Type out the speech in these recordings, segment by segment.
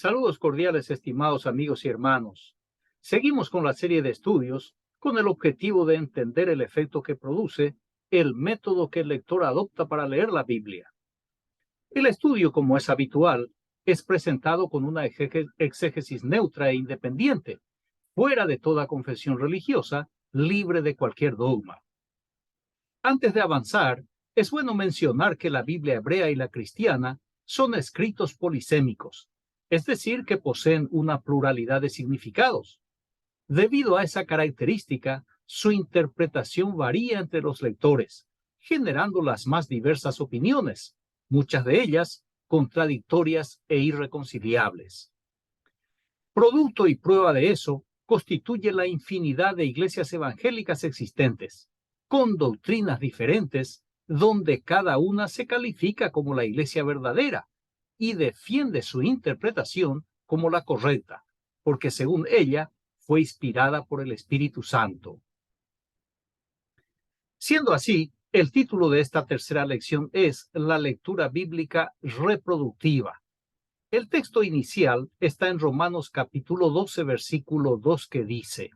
Saludos cordiales, estimados amigos y hermanos. Seguimos con la serie de estudios con el objetivo de entender el efecto que produce el método que el lector adopta para leer la Biblia. El estudio, como es habitual, es presentado con una exégesis neutra e independiente, fuera de toda confesión religiosa, libre de cualquier dogma. Antes de avanzar, es bueno mencionar que la Biblia hebrea y la cristiana son escritos polisémicos, es decir, que poseen una pluralidad de significados. Debido a esa característica, su interpretación varía entre los lectores, generando las más diversas opiniones, muchas de ellas contradictorias e irreconciliables. Producto y prueba de eso constituye la infinidad de iglesias evangélicas existentes, con doctrinas diferentes, donde cada una se califica como la iglesia verdadera y defiende su interpretación como la correcta, porque según ella fue inspirada por el Espíritu Santo. Siendo así, el título de esta tercera lección es La lectura bíblica reproductiva. El texto inicial está en Romanos capítulo 12, versículo 2, que dice: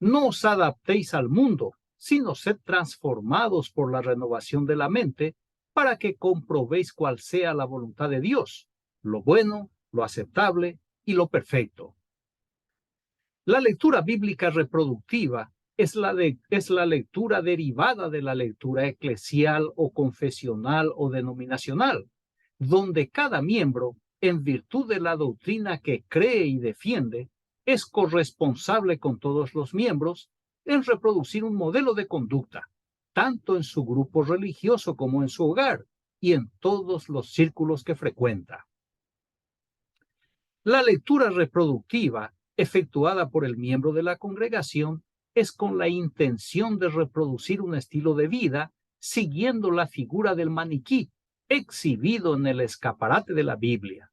No os adaptéis al mundo, sino sed transformados por la renovación de la mente, para que comprobéis cuál sea la voluntad de Dios, lo bueno, lo aceptable y lo perfecto. La lectura bíblica reproductiva es la lectura derivada de la lectura eclesial o confesional o denominacional, donde cada miembro, en virtud de la doctrina que cree y defiende, es corresponsable con todos los miembros en reproducir un modelo de conducta, tanto en su grupo religioso como en su hogar y en todos los círculos que frecuenta. La lectura reproductiva efectuada por el miembro de la congregación es con la intención de reproducir un estilo de vida siguiendo la figura del maniquí exhibido en el escaparate de la Biblia.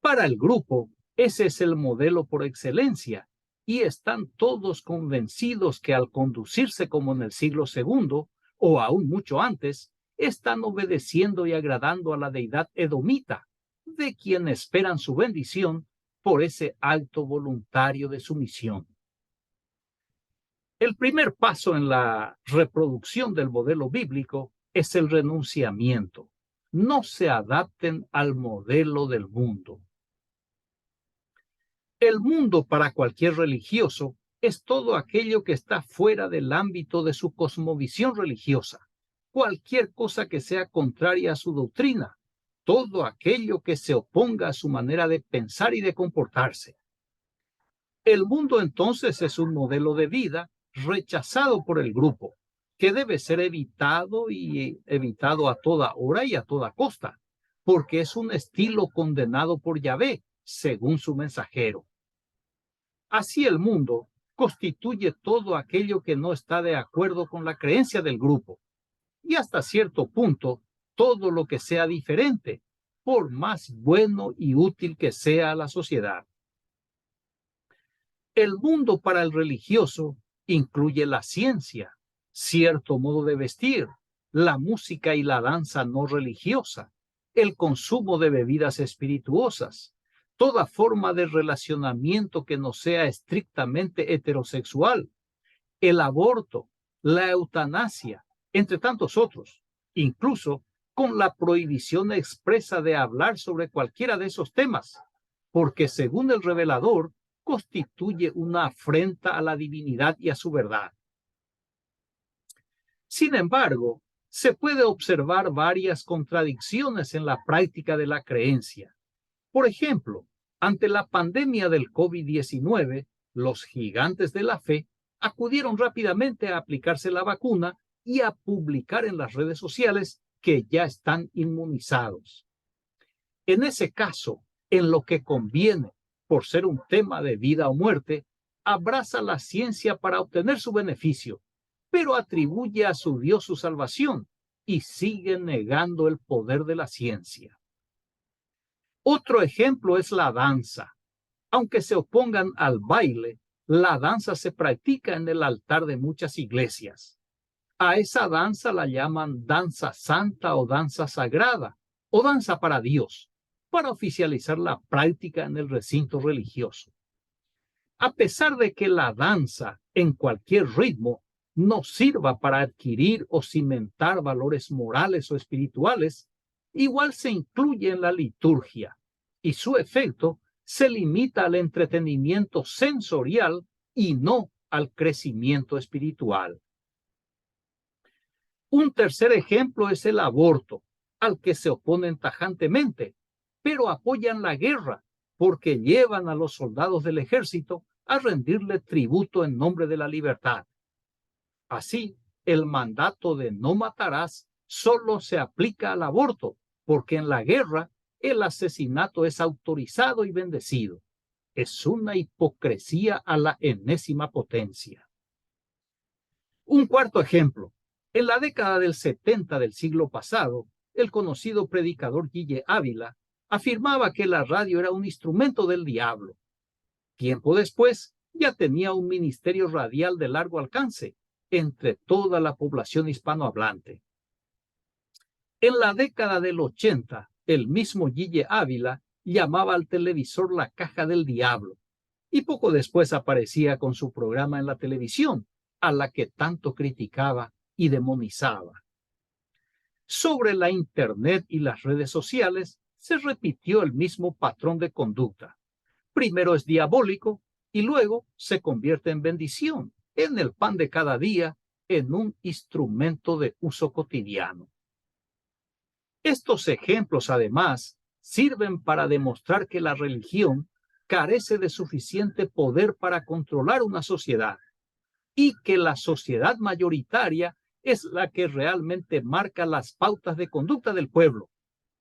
Para el grupo, ese es el modelo por excelencia, y están todos convencidos que al conducirse como en el siglo II, o aún mucho antes, están obedeciendo y agradando a la deidad edomita, de quien esperan su bendición por ese acto voluntario de sumisión. El primer paso en la reproducción del modelo bíblico es el renunciamiento. No se adapten al modelo del mundo. El mundo para cualquier religioso es todo aquello que está fuera del ámbito de su cosmovisión religiosa, cualquier cosa que sea contraria a su doctrina, todo aquello que se oponga a su manera de pensar y de comportarse. El mundo entonces es un modelo de vida rechazado por el grupo, que debe ser evitado y evitado a toda hora y a toda costa, porque es un estilo condenado por Yahvé, según su mensajero. Así el mundo constituye todo aquello que no está de acuerdo con la creencia del grupo, y hasta cierto punto todo lo que sea diferente, por más bueno y útil que sea a la sociedad. El mundo para el religioso incluye la ciencia, cierto modo de vestir, la música y la danza no religiosa, el consumo de bebidas espirituosas, toda forma de relacionamiento que no sea estrictamente heterosexual, el aborto, la eutanasia, entre tantos otros, incluso con la prohibición expresa de hablar sobre cualquiera de esos temas, porque según el revelador, constituye una afrenta a la divinidad y a su verdad. Sin embargo, se puede observar varias contradicciones en la práctica de la creencia. Por ejemplo, ante la pandemia del COVID-19, los gigantes de la fe acudieron rápidamente a aplicarse la vacuna y a publicar en las redes sociales que ya están inmunizados. En ese caso, en lo que conviene, por ser un tema de vida o muerte, abraza la ciencia para obtener su beneficio, pero atribuye a su Dios su salvación y sigue negando el poder de la ciencia. Otro ejemplo es la danza. Aunque se opongan al baile, la danza se practica en el altar de muchas iglesias. A esa danza la llaman danza santa o danza sagrada o danza para Dios, para oficializar la práctica en el recinto religioso. A pesar de que la danza, en cualquier ritmo, no sirva para adquirir o cimentar valores morales o espirituales, igual se incluye en la liturgia y su efecto se limita al entretenimiento sensorial y no al crecimiento espiritual. Un tercer ejemplo es el aborto, al que se oponen tajantemente, pero apoyan la guerra porque llevan a los soldados del ejército a rendirle tributo en nombre de la libertad. Así, el mandato de no matarás solo se aplica al aborto, porque en la guerra el asesinato es autorizado y bendecido. Es una hipocresía a la enésima potencia. Un cuarto ejemplo. En la década del 70 del siglo pasado, el conocido predicador Guille Ávila afirmaba que la radio era un instrumento del diablo. Tiempo después, ya tenía un ministerio radial de largo alcance entre toda la población hispanohablante. En la década del 80, el mismo Guille Ávila llamaba al televisor la caja del diablo y poco después aparecía con su programa en la televisión, a la que tanto criticaba y demonizaba. Sobre la Internet y las redes sociales se repitió el mismo patrón de conducta. Primero es diabólico y luego se convierte en bendición, en el pan de cada día, en un instrumento de uso cotidiano. Estos ejemplos, además, sirven para demostrar que la religión carece de suficiente poder para controlar una sociedad y que la sociedad mayoritaria es la que realmente marca las pautas de conducta del pueblo,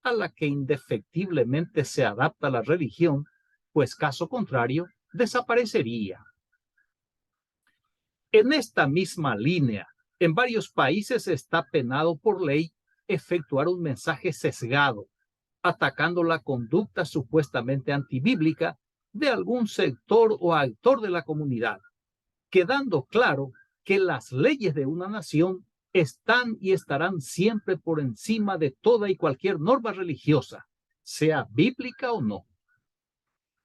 a la que indefectiblemente se adapta la religión, pues caso contrario, desaparecería. En esta misma línea, en varios países está penado por ley efectuar un mensaje sesgado, atacando la conducta supuestamente antibíblica de algún sector o actor de la comunidad, quedando claro que las leyes de una nación están y estarán siempre por encima de toda y cualquier norma religiosa, sea bíblica o no.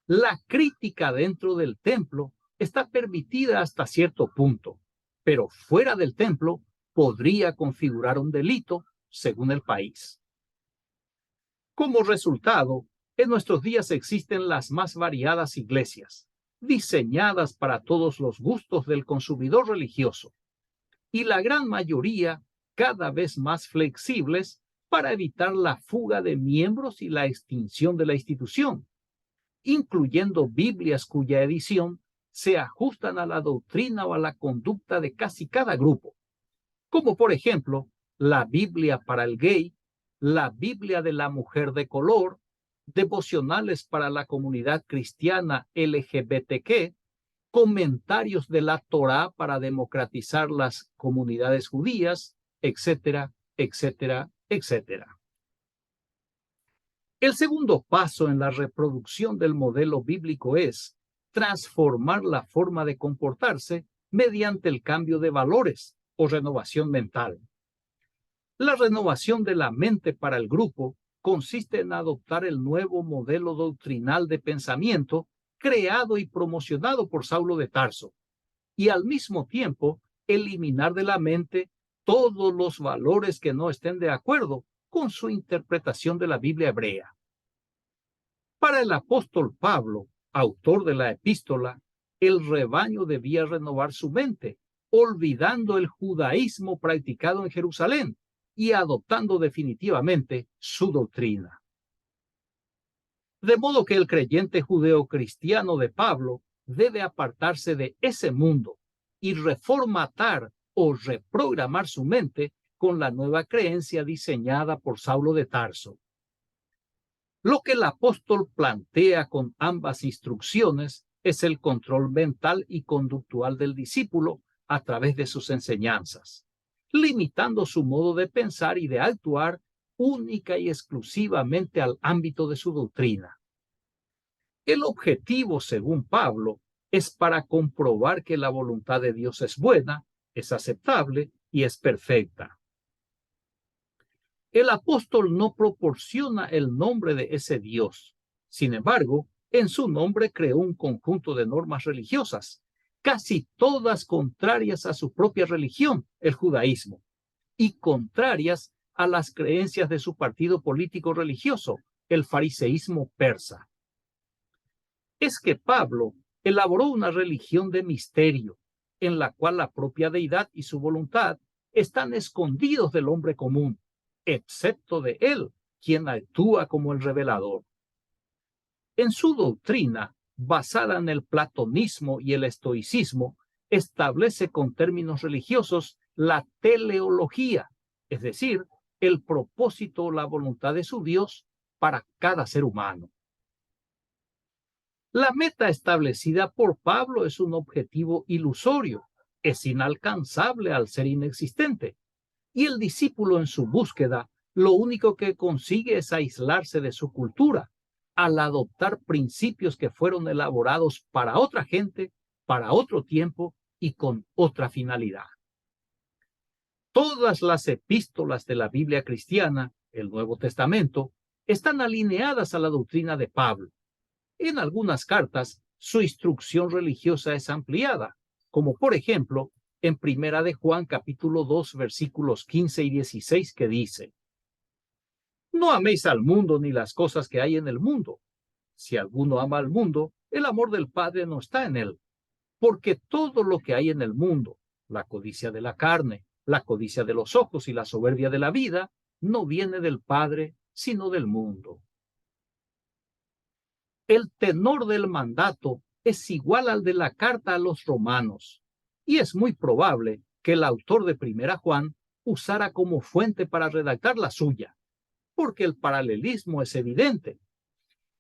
La crítica dentro del templo está permitida hasta cierto punto, pero fuera del templo podría configurar un delito según el país. Como resultado, en nuestros días existen las más variadas iglesias, diseñadas para todos los gustos del consumidor religioso, y la gran mayoría cada vez más flexibles para evitar la fuga de miembros y la extinción de la institución, incluyendo Biblias cuya edición se ajustan a la doctrina o a la conducta de casi cada grupo, como por ejemplo la Biblia para el gay, la Biblia de la mujer de color, devocionales para la comunidad cristiana LGBTQ, comentarios de la Torá para democratizar las comunidades judías, etcétera, etcétera, etcétera. El segundo paso en la reproducción del modelo bíblico es transformar la forma de comportarse mediante el cambio de valores o renovación mental. La renovación de la mente para el grupo consiste en adoptar el nuevo modelo doctrinal de pensamiento creado y promocionado por Saulo de Tarso, y al mismo tiempo eliminar de la mente todos los valores que no estén de acuerdo con su interpretación de la Biblia hebrea. Para el apóstol Pablo, autor de la epístola, el rebaño debía renovar su mente, olvidando el judaísmo practicado en Jerusalén y adoptando definitivamente su doctrina. De modo que el creyente judeo-cristiano de Pablo debe apartarse de ese mundo y reformatar o reprogramar su mente con la nueva creencia diseñada por Saulo de Tarso. Lo que el apóstol plantea con ambas instrucciones es el control mental y conductual del discípulo a través de sus enseñanzas, limitando su modo de pensar y de actuar única y exclusivamente al ámbito de su doctrina. El objetivo, según Pablo, es para comprobar que la voluntad de Dios es buena, es aceptable y es perfecta. El apóstol no proporciona el nombre de ese Dios. Sin embargo, en su nombre creó un conjunto de normas religiosas, casi todas contrarias a su propia religión, el judaísmo, y contrarias a las creencias de su partido político religioso, el fariseísmo persa. Es que Pablo elaboró una religión de misterio, en la cual la propia deidad y su voluntad están escondidos del hombre común, excepto de él, quien actúa como el revelador. En su doctrina, basada en el platonismo y el estoicismo, establece con términos religiosos la teleología, es decir, el propósito o la voluntad de su Dios para cada ser humano. La meta establecida por Pablo es un objetivo ilusorio, es inalcanzable al ser inexistente, y el discípulo en su búsqueda lo único que consigue es aislarse de su cultura, al adoptar principios que fueron elaborados para otra gente, para otro tiempo y con otra finalidad. Todas las epístolas de la Biblia cristiana, el Nuevo Testamento, están alineadas a la doctrina de Pablo. En algunas cartas, su instrucción religiosa es ampliada, como por ejemplo en Primera de Juan capítulo 2 versículos 15 y 16 que dice: No améis al mundo ni las cosas que hay en el mundo. Si alguno ama al mundo, el amor del Padre no está en él, porque todo lo que hay en el mundo, la codicia de la carne, la codicia de los ojos y la soberbia de la vida, no viene del Padre, sino del mundo. El tenor del mandato es igual al de la carta a los romanos, y es muy probable que el autor de Primera Juan usara como fuente para redactar la suya, porque el paralelismo es evidente.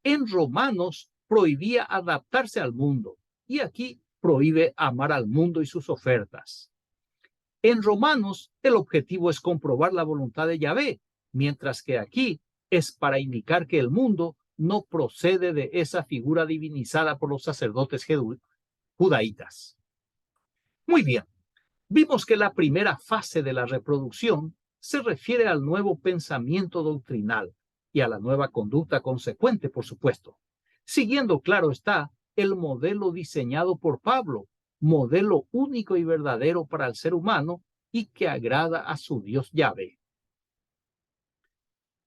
En Romanos prohibía adaptarse al mundo, y aquí prohíbe amar al mundo y sus ofertas. En Romanos el objetivo es comprobar la voluntad de Yahvé, mientras que aquí es para indicar que el mundo no procede de esa figura divinizada por los sacerdotes judaítas. Muy bien, vimos que la primera fase de la reproducción se refiere al nuevo pensamiento doctrinal y a la nueva conducta consecuente, por supuesto, siguiendo, claro está, el modelo diseñado por Pablo, modelo único y verdadero para el ser humano y que agrada a su Dios Yahvé.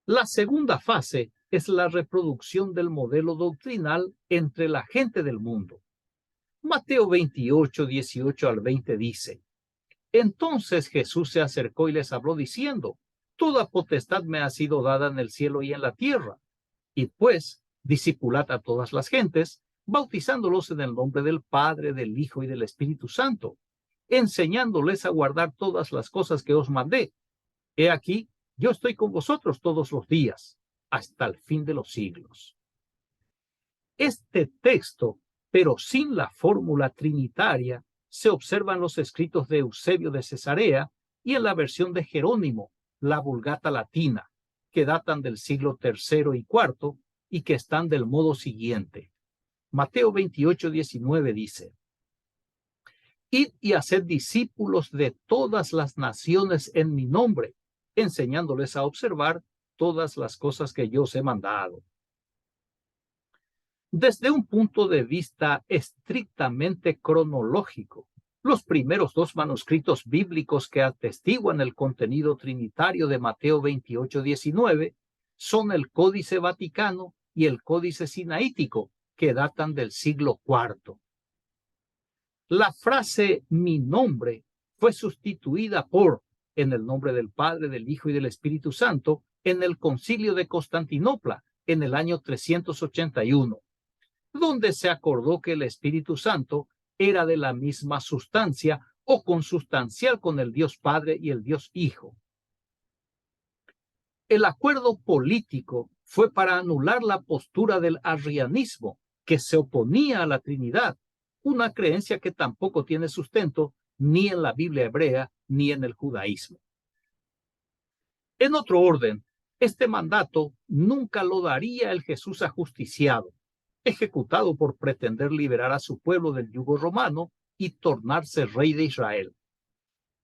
La segunda fase es la reproducción del modelo doctrinal entre la gente del mundo. Mateo 28, 18 al 20 dice: Entonces Jesús se acercó y les habló diciendo: Toda potestad me ha sido dada en el cielo y en la tierra. Y pues, discipulad a todas las gentes, bautizándolos en el nombre del Padre, del Hijo y del Espíritu Santo, enseñándoles a guardar todas las cosas que os mandé. He aquí, yo estoy con vosotros todos los días, hasta el fin de los siglos. Este texto, pero sin la fórmula trinitaria, se observa en los escritos de Eusebio de Cesarea y en la versión de Jerónimo, la Vulgata Latina, que datan del siglo III y IV y que están del modo siguiente. Mateo 28, 19 dice: Id y haced discípulos de todas las naciones en mi nombre, enseñándoles a observar todas las cosas que yo os he mandado. Desde un punto de vista estrictamente cronológico, los primeros dos manuscritos bíblicos que atestiguan el contenido trinitario de Mateo 28, 19 son el Códice Vaticano y el Códice Sinaítico, que datan del siglo IV. La frase mi nombre fue sustituida por en el nombre del Padre, del Hijo y del Espíritu Santo en el Concilio de Constantinopla en el año 381, donde se acordó que el Espíritu Santo era de la misma sustancia o consustancial con el Dios Padre y el Dios Hijo. El acuerdo político fue para anular la postura del arrianismo, que se oponía a la Trinidad, una creencia que tampoco tiene sustento ni en la Biblia hebrea ni en el judaísmo. En otro orden, este mandato nunca lo daría el Jesús ajusticiado, ejecutado por pretender liberar a su pueblo del yugo romano y tornarse rey de Israel.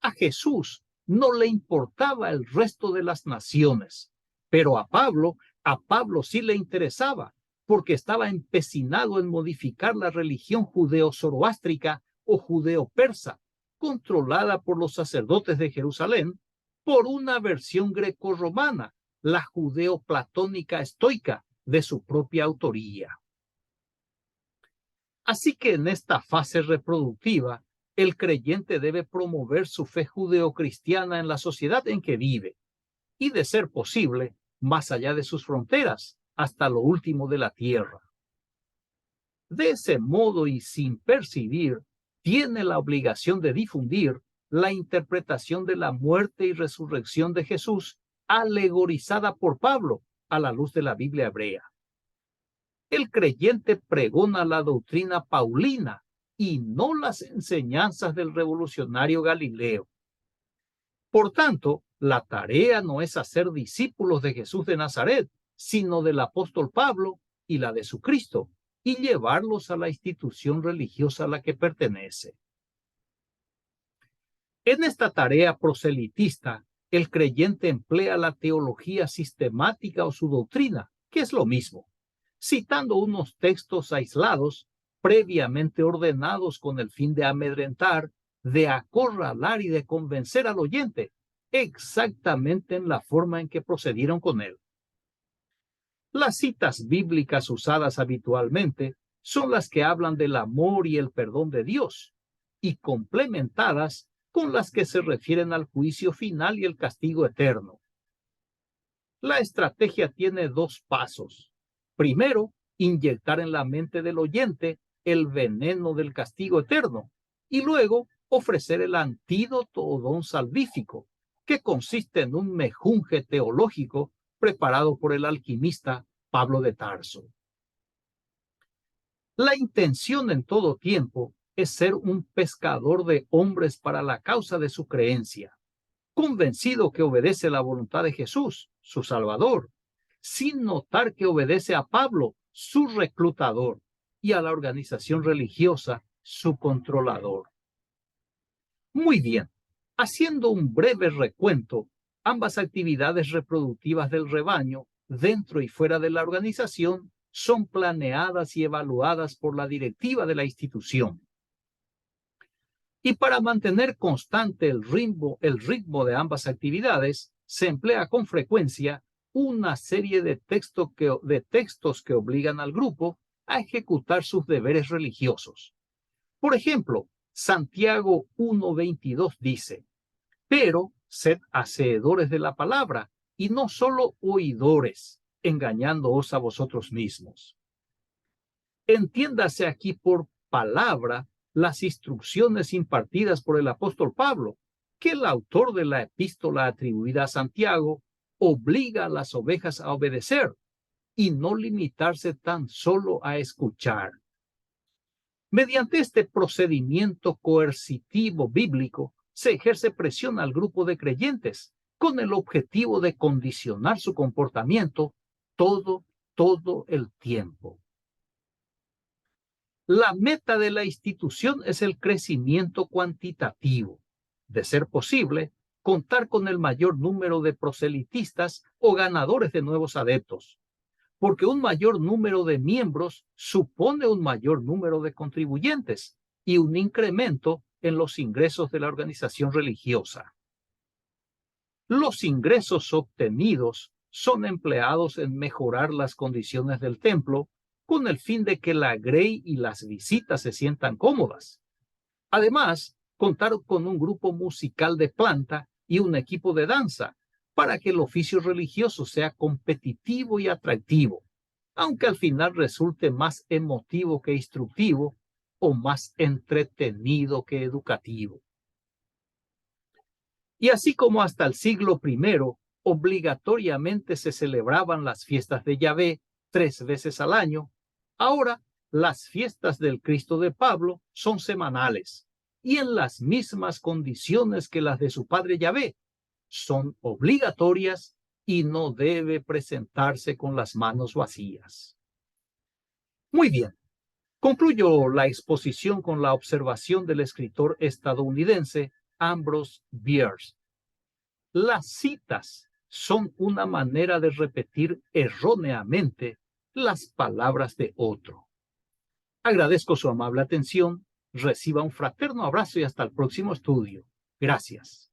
A Jesús no le importaba el resto de las naciones, pero a Pablo sí le interesaba, porque estaba empecinado en modificar la religión judeo-zoroástrica o judeo-persa, controlada por los sacerdotes de Jerusalén, por una versión grecorromana, la judeo-platónica estoica, de su propia autoría. Así que en esta fase reproductiva, el creyente debe promover su fe judeocristiana en la sociedad en que vive y, de ser posible, más allá de sus fronteras, hasta lo último de la tierra. De ese modo y sin percibir, tiene la obligación de difundir la interpretación de la muerte y resurrección de Jesús, alegorizada por Pablo a la luz de la Biblia hebrea. El creyente pregona la doctrina paulina y no las enseñanzas del revolucionario Galileo. Por tanto, la tarea no es hacer discípulos de Jesús de Nazaret, sino del apóstol Pablo y la de su Cristo, y llevarlos a la institución religiosa a la que pertenece. En esta tarea proselitista, el creyente emplea la teología sistemática o su doctrina, que es lo mismo, citando unos textos aislados, previamente ordenados con el fin de amedrentar, de acorralar y de convencer al oyente, exactamente en la forma en que procedieron con él. Las citas bíblicas usadas habitualmente son las que hablan del amor y el perdón de Dios, y complementadas con las que se refieren al juicio final y el castigo eterno. La estrategia tiene dos pasos. Primero, inyectar en la mente del oyente el veneno del castigo eterno, y luego ofrecer el antídoto o don salvífico, que consiste en un mejunje teológico preparado por el alquimista Pablo de Tarso. La intención en todo tiempo es ser un pescador de hombres para la causa de su creencia, convencido que obedece la voluntad de Jesús, su Salvador, sin notar que obedece a Pablo, su reclutador, y a la organización religiosa, su controlador. Muy bien, haciendo un breve recuento, ambas actividades reproductivas del rebaño, dentro y fuera de la organización, son planeadas y evaluadas por la directiva de la institución. Y para mantener constante el ritmo de ambas actividades, se emplea con frecuencia una serie de textos que obligan al grupo a ejecutar sus deberes religiosos. Por ejemplo, Santiago 1:22 dice: pero sed hacedores de la palabra y no solo oidores, engañándoos a vosotros mismos. Entiéndase aquí por palabra las instrucciones impartidas por el apóstol Pablo, que el autor de la epístola atribuida a Santiago obliga a las ovejas a obedecer y no limitarse tan solo a escuchar. Mediante este procedimiento coercitivo bíblico, se ejerce presión al grupo de creyentes con el objetivo de condicionar su comportamiento todo el tiempo. La meta de la institución es el crecimiento cuantitativo. De ser posible, contar con el mayor número de proselitistas o ganadores de nuevos adeptos, porque un mayor número de miembros supone un mayor número de contribuyentes y un incremento en los ingresos de la organización religiosa. Los ingresos obtenidos son empleados en mejorar las condiciones del templo con el fin de que la grey y las visitas se sientan cómodas. Además, contar con un grupo musical de planta y un equipo de danza para que el oficio religioso sea competitivo y atractivo, aunque al final resulte más emotivo que instructivo o más entretenido que educativo. Y así como hasta el siglo I obligatoriamente se celebraban las fiestas de Yahvé 3 veces al año, ahora las fiestas del Cristo de Pablo son semanales y en las mismas condiciones que las de su padre Yahvé. Son obligatorias y no debe presentarse con las manos vacías. Muy bien, concluyo la exposición con la observación del escritor estadounidense Ambrose Bierce, Las citas son una manera de repetir erróneamente las palabras de otro. Agradezco su amable atención. Reciba un fraterno abrazo y hasta el próximo estudio. Gracias.